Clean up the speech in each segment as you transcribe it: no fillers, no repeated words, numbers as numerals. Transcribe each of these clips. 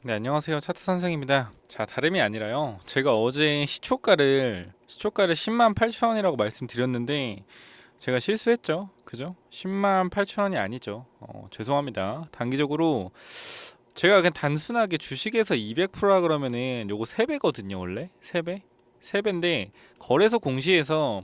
네, 안녕하세요. 차트 선생입니다. 자, 다름이 아니라요. 제가 어제 시초가를 10만 8천 원이라고 말씀드렸는데 제가 실수했죠. 그죠? 10만 8천 원이 아니죠. 죄송합니다. 단기적으로 제가 그냥 단순하게 주식에서 200%라 그러면은 요거 3배거든요, 원래. 3배? 3배인데 거래소 공시에서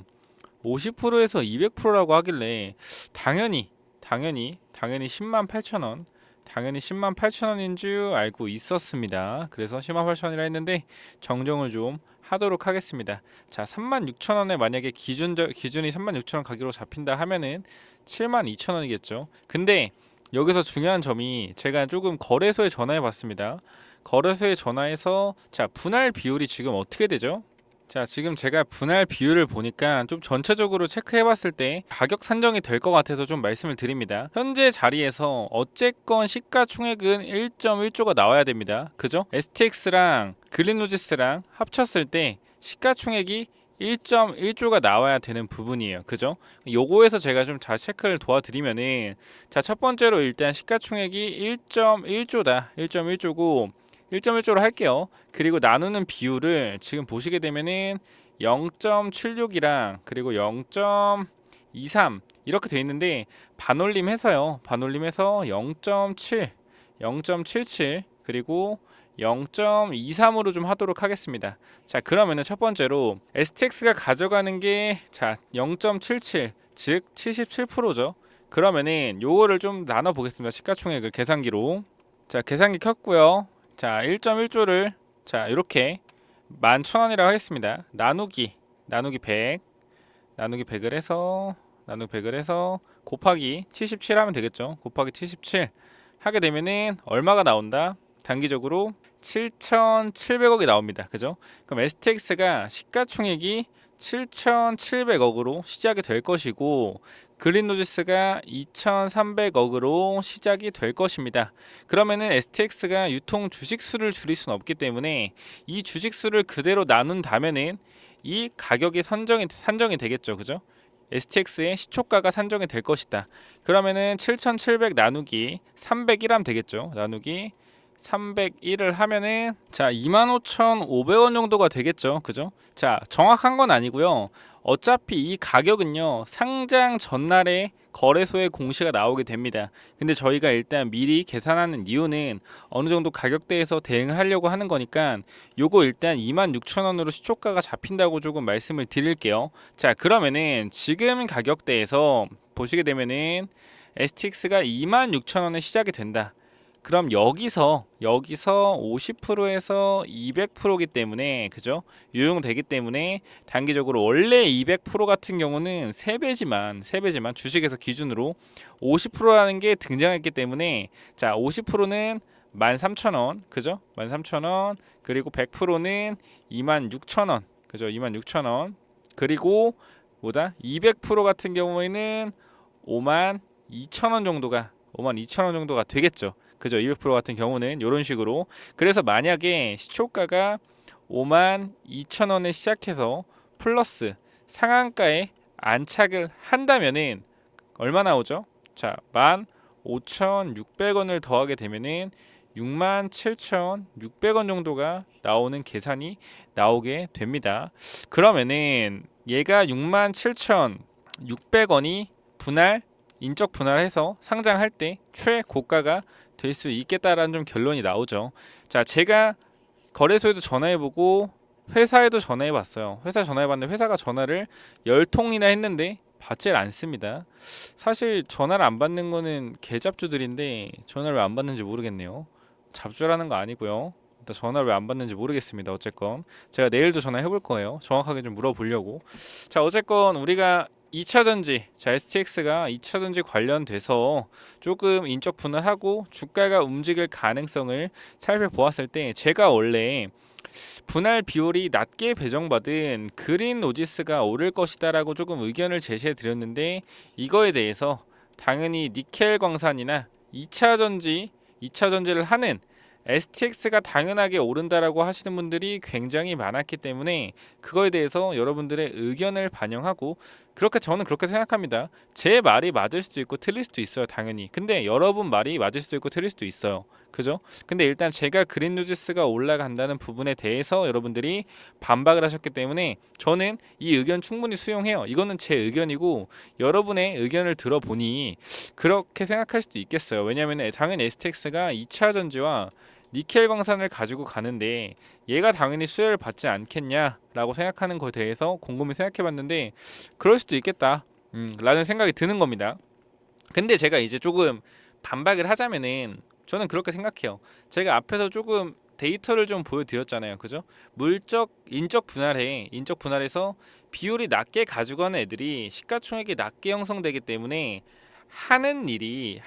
50%에서 200%라고 하길래 당연히 10만 8천 원, 당연히 10만 8천 원인 줄 알고 있었습니다. 그래서 10만 8천 원이라 했는데 정정을 좀 하도록 하겠습니다. 자, 3만 6천 원에 만약에 기준이 3만 6천 원 가격으로 잡힌다 하면은 7만 2천 원이겠죠. 근데 여기서 중요한 점이 제가 조금 거래소에 전화해 봤습니다. 거래소에 전화해서 자, 분할 비율이 지금 어떻게 되죠? 자, 지금 제가 분할 비율을 보니까 좀 전체적으로 체크해 봤을 때 가격 산정이 될 것 같아서 좀 말씀을 드립니다. 현재 자리에서 어쨌건 시가총액은 1.1조가 나와야 됩니다. 그죠? STX랑 그린로지스랑 합쳤을 때 시가총액이 1.1조가 나와야 되는 부분이에요. 그죠? 요거에서 제가 좀 자 체크를 도와드리면은 자, 첫 번째로 일단 시가총액이 1.1조다. 1.1조고 1.1조로 할게요. 그리고 나누는 비율을 지금 보시게 되면은 0.76이랑 그리고 0.23 이렇게 돼 있는데 반올림해서요. 반올림해서 0.7, 0.77 그리고 0.23으로 좀 하도록 하겠습니다. 자, 그러면은 첫 번째로 STX가 가져가는 게 자, 0.77, 즉 77%죠. 그러면은 요거를 좀 나눠 보겠습니다. 시가총액을 계산기로. 자, 계산기 켰고요. 자, 1.1조를 자, 이렇게 11,000원이라고 하겠습니다. 나누기 100, 나누기 100을 해서 나누기 100을 해서 곱하기 77 하면 되겠죠. 곱하기 77 하게 되면은 얼마가 나온다? 단기적으로 7,700억이 나옵니다. 그죠? 그럼 STX가 시가총액이 7,700억으로 시작이 될 것이고 그린로지스가 2,300억으로 시작이 될 것입니다. 그러면은 STX가 유통 주식수를 줄일 수는 없기 때문에 이 주식수를 그대로 나눈다면은 이 가격이 산정이 되겠죠. 그죠? STX의 시초가가 산정이 될 것이다. 그러면은 7,700 나누기 301 하면 되겠죠. 나누기 301을 하면은 자, 25,500원 정도가 되겠죠. 그죠? 자, 정확한 건 아니고요. 어차피 이 가격은요. 상장 전날에 거래소에 공시가 나오게 됩니다. 근데 저희가 일단 미리 계산하는 이유는 어느 정도 가격대에서 대응을 하려고 하는 거니까 요거 일단 26,000원으로 시초가가 잡힌다고 조금 말씀을 드릴게요. 자, 그러면은 지금 가격대에서 보시게 되면은 STX가 26,000원에 시작이 된다. 그럼 여기서 50%에서 200%기 때문에 그죠? 유용되기 때문에 단기적으로 원래 200% 같은 경우는 3배지만 주식에서 기준으로 50%라는 게 등장했기 때문에 자, 50%는 13,000원 그죠? 13,000원 그리고 100%는 26,000원 그죠? 26,000원 그리고 뭐다? 200% 같은 경우에는 52,000원 정도가 52,000원 정도가 되겠죠. 그죠? 200% 같은 경우는 이런 식으로. 그래서 만약에 시초가가 52,000원에 시작해서 플러스 상한가에 안착을 한다면은 얼마 나오죠? 자, 15,600원을 더하게 되면은 67,600원 정도가 나오는 계산이 나오게 됩니다. 그러면은 얘가 67,600원이 인적 분할해서 상장할 때 최고가가 될 수 있겠다라는 좀 결론이 나오죠. 자, 제가 거래소에도 전화해보고 회사에도 전화해봤어요. 회사 전화해봤는데 회사가 전화를 10통이나 했는데 받질 않습니다. 사실 전화를 안 받는 거는 개잡주들인데 전화를 왜 안 받는지 모르겠네요. 잡주라는 거 아니고요. 일단 전화를 왜 안 받는지 모르겠습니다. 어쨌건 제가 내일도 전화해볼 거예요. 정확하게 좀 물어보려고. 자, 어쨌건 우리가 2차전지, 자 STX가 2차전지 관련돼서 조금 인적 분할하고 주가가 움직일 가능성을 살펴보았을 때 제가 원래 분할 비율이 낮게 배정받은 그린 로지스가 오를 것이다라고 조금 의견을 제시해 드렸는데 이거에 대해서 당연히 니켈 광산이나 2차전지를 하는 STX가 당연하게 오른다라고 하시는 분들이 굉장히 많았기 때문에 그거에 대해서 여러분들의 의견을 반영하고 그렇게 저는 그렇게 생각합니다. 제 말이 맞을 수도 있고 틀릴 수도 있어요, 당연히. 근데 여러분 말이 맞을 수도 있고 틀릴 수도 있어요. 그죠? 근데 일단 제가 그린 루지스가 올라간다는 부분에 대해서 여러분들이 반박을 하셨기 때문에 저는 이 의견 충분히 수용해요. 이거는 제 의견이고 여러분의 의견을 들어보니 그렇게 생각할 수도 있겠어요. 왜냐하면 당연히 STX가 2차 전지와 니켈 광산을 가지고 가는데 얘가 당연히 수혜를 받지 않겠냐라고 생각하는 거에 대해서 곰곰이 생각해봤는데 그럴 수도 있겠다 라는 생각이 드는 겁니다. 근데 제가 이제 조금 반박을 하자면은 저는 그렇게 생각해요. 제가 앞에서 조금 데이터를 좀 보여드렸잖아요. 그죠? 인적 분할에서 비율이 낮게 가져가는 애들이 시가총액이 낮게 형성되기 때문에 하는 일이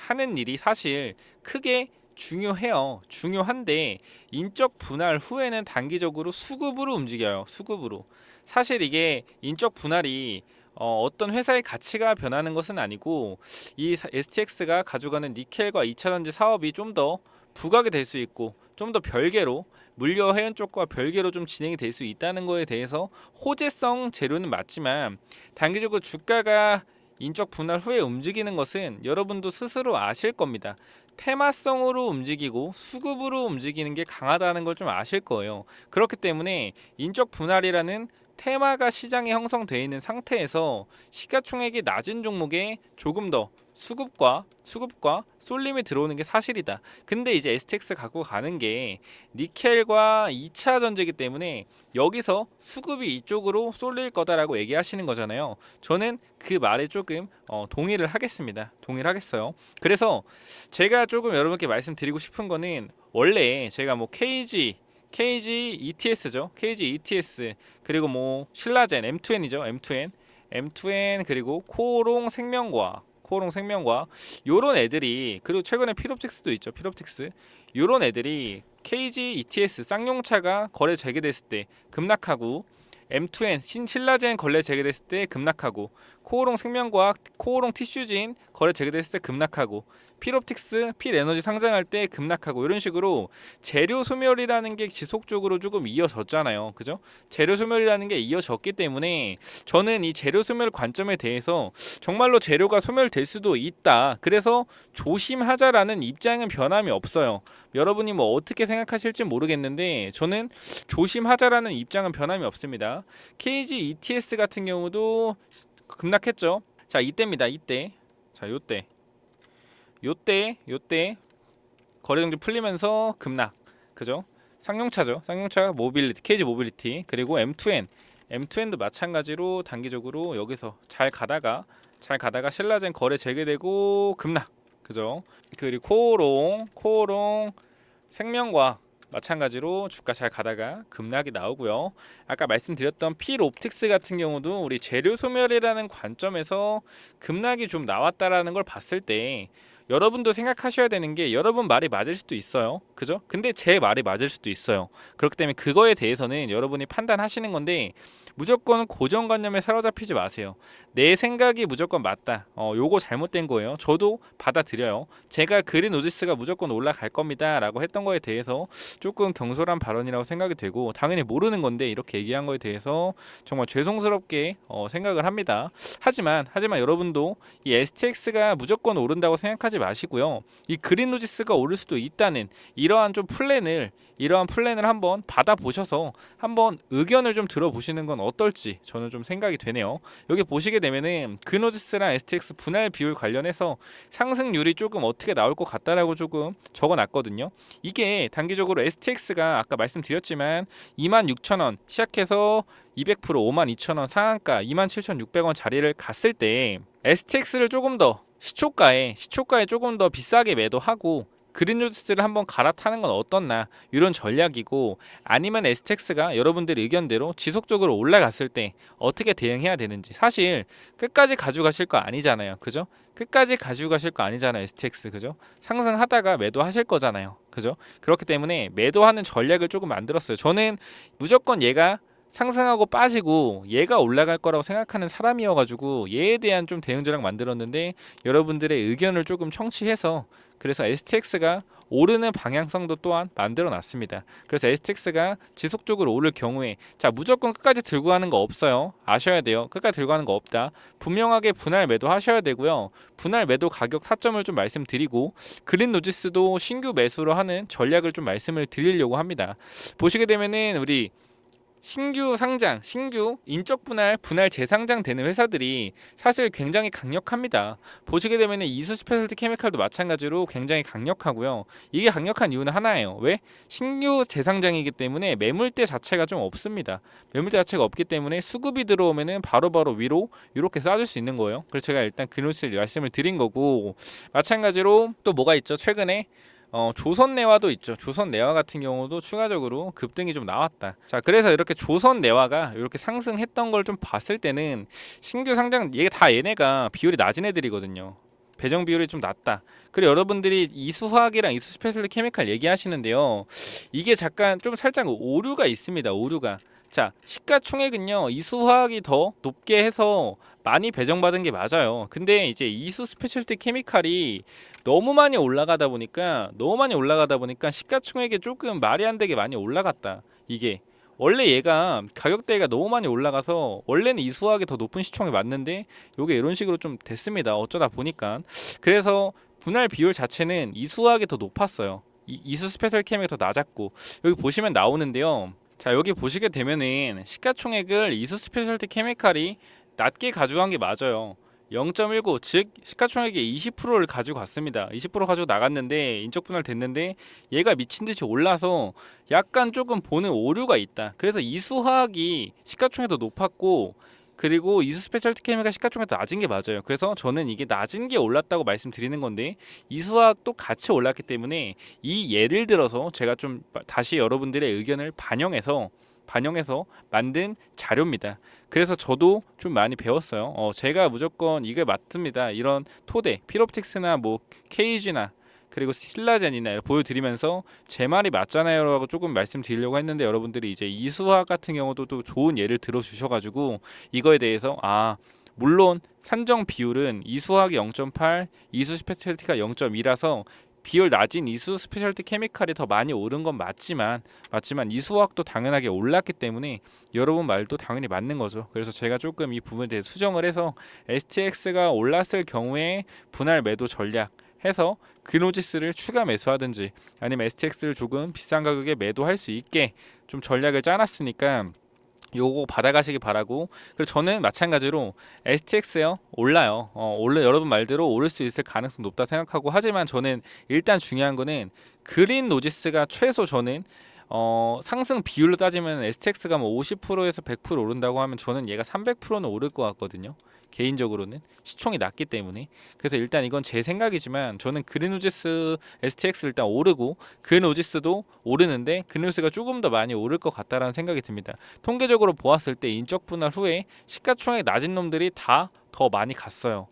사실 크게 중요해요. 중요한데 인적 분할 후에는 단기적으로 수급으로 움직여요. 수급으로. 사실 이게 인적 분할이 어떤 회사의 가치가 변하는 것은 아니고 이 STX가 가져가는 니켈과 2차전지 사업이 좀 더 부각이 될 수 있고 좀 더 별개로 물류 해운 쪽과 별개로 좀 진행이 될 수 있다는 거에 대해서 호재성 재료는 맞지만 단기적으로 주가가 인적 분할 후에 움직이는 것은 여러분도 스스로 아실 겁니다. 테마성으로 움직이고 수급으로 움직이는 게 강하다는 걸 좀 아실 거예요. 그렇기 때문에 인적 분할이라는 테마가 시장에 형성되어 있는 상태에서 시가총액이 낮은 종목에 조금 더 수급과 쏠림이 들어오는 게 사실이다. 근데 이제 STX 갖고 가는 게 니켈과 2차 전지이기 때문에 여기서 수급이 이쪽으로 쏠릴 거다라고 얘기하시는 거잖아요. 저는 그 말에 조금 동의를 하겠습니다. 동의를 하겠어요. 그래서 제가 조금 여러분께 말씀드리고 싶은 거는 원래 제가 뭐 KG ETS죠. KG ETS 그리고 뭐 신라젠 M2N이죠. M2N 그리고 코오롱 생명과 요런 애들이 그리고 최근에 피롭틱스도 있죠. 피롭틱스 요런 애들이 KG ETS 쌍용차가 거래 재개됐을 때 급락하고 M2N 신라젠 거래 재개됐을 때 급락하고 코오롱 생명과학 코오롱 티슈진 거래 재개됐을 때 급락하고 필옵틱스 필에너지 상장할 때 급락하고 이런 식으로 재료 소멸이라는 게 지속적으로 조금 이어졌잖아요. 그죠? 재료 소멸이라는 게 이어졌기 때문에 저는 이 재료 소멸 관점에 대해서 정말로 재료가 소멸될 수도 있다. 그래서 조심하자라는 입장은 변함이 없어요. 여러분이 뭐 어떻게 생각하실지 모르겠는데 저는 조심하자라는 입장은 변함이 없습니다. KG ETS 같은 경우도 급락했죠. 자, 이때입니다. 이때. 자, 요때 거래정지 풀리면서 급락. 그죠? 쌍용차죠. 쌍용차 모빌리티, KG 모빌리티. 그리고 M2N도 마찬가지로 단기적으로 여기서 잘 가다가 신라젠 거래 재개되고 급락. 그죠? 그리고 코오롱 생명과 마찬가지로 주가 잘 가다가 급락이 나오고요. 아까 말씀드렸던 필옵틱스 같은 경우도 우리 재료 소멸이라는 관점에서 급락이 좀 나왔다라는 걸 봤을 때 여러분도 생각하셔야 되는 게 여러분 말이 맞을 수도 있어요. 그죠? 근데 제 말이 맞을 수도 있어요. 그렇기 때문에 그거에 대해서는 여러분이 판단하시는 건데 무조건 고정관념에 사로잡히지 마세요. 내 생각이 무조건 맞다. 요거 잘못된 거예요. 저도 받아들여요. 제가 그린 오지스가 무조건 올라갈 겁니다 라고 했던 거에 대해서 조금 경솔한 발언이라고 생각이 되고 당연히 모르는 건데 이렇게 얘기한 거에 대해서 정말 죄송스럽게 생각을 합니다. 하지만 여러분도 이 STX가 무조건 오른다고 생각하지 마시고요. 이 그린 오지스가 오를 수도 있다는 이러한 플랜을 한번 받아보셔서 한번 의견을 좀 들어보시는 건 어떨지 저는 좀 생각이 되네요. 여기 보시게 되면은 그노지스랑 STX 분할 비율 관련해서 상승률이 조금 어떻게 나올 것 같다라고 조금 적어놨거든요. 이게 단기적으로 STX가 아까 말씀드렸지만 26,000원 시작해서 200% 52,000원 상한가 27,600원 자리를 갔을 때 STX를 조금 더 시초가에 조금 더 비싸게 매도하고 그린루지스를 한번 갈아타는 건 어떻나 이런 전략이고 아니면 STX가 여러분들의 의견대로 지속적으로 올라갔을 때 어떻게 대응해야 되는지 사실 끝까지 가지고 가실 거 아니잖아요. 그죠? 끝까지 가지고 가실 거 아니잖아요. STX 그죠? 상승하다가 매도하실 거잖아요. 그죠? 그렇기 때문에 매도하는 전략을 조금 만들었어요. 저는 무조건 얘가 상승하고 빠지고 얘가 올라갈 거라고 생각하는 사람이어가지고 얘에 대한 좀 대응 전략 만들었는데 여러분들의 의견을 조금 청취해서 그래서 STX가 오르는 방향성도 또한 만들어 놨습니다. 그래서 STX가 지속적으로 오를 경우에 자 무조건 끝까지 들고 가는 거 없어요. 아셔야 돼요. 끝까지 들고 가는 거 없다. 분명하게 분할 매도 하셔야 되고요. 분할 매도 가격 타점을 좀 말씀드리고 그린 노지스도 신규 매수로 하는 전략을 좀 말씀을 드리려고 합니다. 보시게 되면은 우리 신규 상장, 신규 인적 분할 재상장 되는 회사들이 사실 굉장히 강력합니다. 보시게 되면 이수 스페셜티 케미칼도 마찬가지로 굉장히 강력하고요. 이게 강력한 이유는 하나예요. 왜? 신규 재상장이기 때문에 매물대 자체가 좀 없습니다. 매물대 자체가 없기 때문에 수급이 들어오면은 바로바로 위로 이렇게 쏴줄 수 있는 거예요. 그래서 제가 일단 그노스를 말씀을 드린 거고 마찬가지로 또 뭐가 있죠? 최근에 조선내화도 있죠. 조선내화 같은 경우도 추가적으로 급등이 좀 나왔다. 자, 그래서 이렇게 조선내화가 이렇게 상승했던 걸 좀 봤을 때는 신규 상장 얘 다 얘네가 비율이 낮은 애들이거든요. 배정 비율이 좀 낮다. 그리고 여러분들이 이수화학이랑 이수 스페셜 케미칼 얘기하시는데요. 이게 잠깐 좀 살짝 오류가 있습니다. 오류가. 자, 시가총액은요. 이수화학이 더 높게 해서 많이 배정받은 게 맞아요. 근데 이제 이수 스페셜티 케미칼이 너무 많이 올라가다 보니까 시가총액이 조금 말이 안 되게 많이 올라갔다. 이게 원래 얘가 가격대가 너무 많이 올라가서 원래는 이수화학이 더 높은 시총이 맞는데 요게 이런 식으로 좀 됐습니다. 어쩌다 보니까 그래서 분할 비율 자체는 이수화학이 더 높았어요. 이수 스페셜 케미가 더 낮았고 여기 보시면 나오는데요. 자 여기 보시게 되면은 시가총액을 이수 스페셜티 케미칼이 낮게 가져간 게 맞아요. 0.19 즉 시가총액의 20%를 가지고 갔습니다. 20% 가지고 나갔는데 인적 분할 됐는데 얘가 미친 듯이 올라서 약간 조금 보는 오류가 있다. 그래서 이수화학이 시가총액도 높았고 그리고 이수 스페셜티 케미가 시가총액도 낮은 게 맞아요. 그래서 저는 이게 낮은 게 올랐다고 말씀드리는 건데 이수화학도 같이 올랐기 때문에 이 예를 들어서 제가 좀 다시 여러분들의 의견을 반영해서 만든 자료입니다. 그래서 저도 좀 많이 배웠어요. 제가 무조건 이게 맞습니다. 이런 토대, 피롭틱스나 뭐 케이지나 그리고 실라젠이나 보여드리면서 제 말이 맞잖아요 라고 조금 말씀드리려고 했는데 여러분들이 이제 이수학 같은 경우도 또 좋은 예를 들어주셔가지고 이거에 대해서 물론 산정 비율은 이수학이 0.8, 이수 스페셜티가 0.2라서 비율 낮은 이수 스페셜티 케미칼이 더 많이 오른 건 맞지만 이수화학도 당연하게 올랐기 때문에 여러분 말도 당연히 맞는 거죠. 그래서 제가 조금 이 부분에 대해 수정을 해서 STX가 올랐을 경우에 분할 매도 전략 해서 그노지스를 추가 매수하든지 아니면 STX를 조금 비싼 가격에 매도할 수 있게 좀 전략을 짜놨으니까 요거 받아가시기 바라고. 그리고 저는 마찬가지로 STX요 올라요. 원래 여러분 말대로 오를 수 있을 가능성 높다 생각하고 하지만 저는 일단 중요한 거는 그린 노지스가 최소 저는 상승 비율로 따지면 STX가 뭐 50%에서 100% 오른다고 하면 저는 얘가 300%는 오를 것 같거든요. 개인적으로는 시총이 낮기 때문에. 그래서 일단 이건 제 생각이지만 저는 그린우지스 STX 일단 오르고 그린우지스도 오르는데 그린우지스가 조금 더 많이 오를 것 같다라는 생각이 듭니다. 통계적으로 보았을 때 인적 분할 후에 시가총액 낮은 놈들이 다 더 많이 갔어요.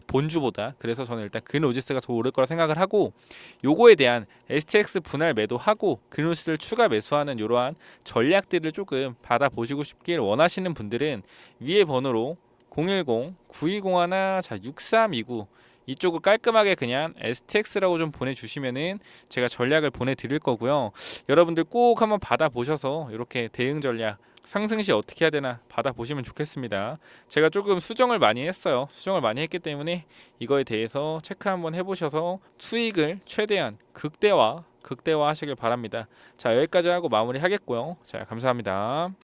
본주보다. 그래서 저는 일단 그린오지스가 더 오를 거라 생각을 하고 요거에 대한 STX 분할 매도하고 그린오지스를 추가 매수하는 이러한 전략들을 조금 받아보시고 싶길 원하시는 분들은 위에 번호로 010-9201 6329 이쪽을 깔끔하게 그냥 STX라고 좀 보내주시면은 제가 전략을 보내드릴 거고요. 여러분들 꼭 한번 받아보셔서 이렇게 대응 전략 상승 시 어떻게 해야 되나 받아보시면 좋겠습니다. 제가 조금 수정을 많이 했어요. 수정을 많이 했기 때문에 이거에 대해서 체크 한번 해보셔서 수익을 최대한 극대화 하시길 바랍니다. 자 여기까지 하고 마무리 하겠고요. 자 감사합니다.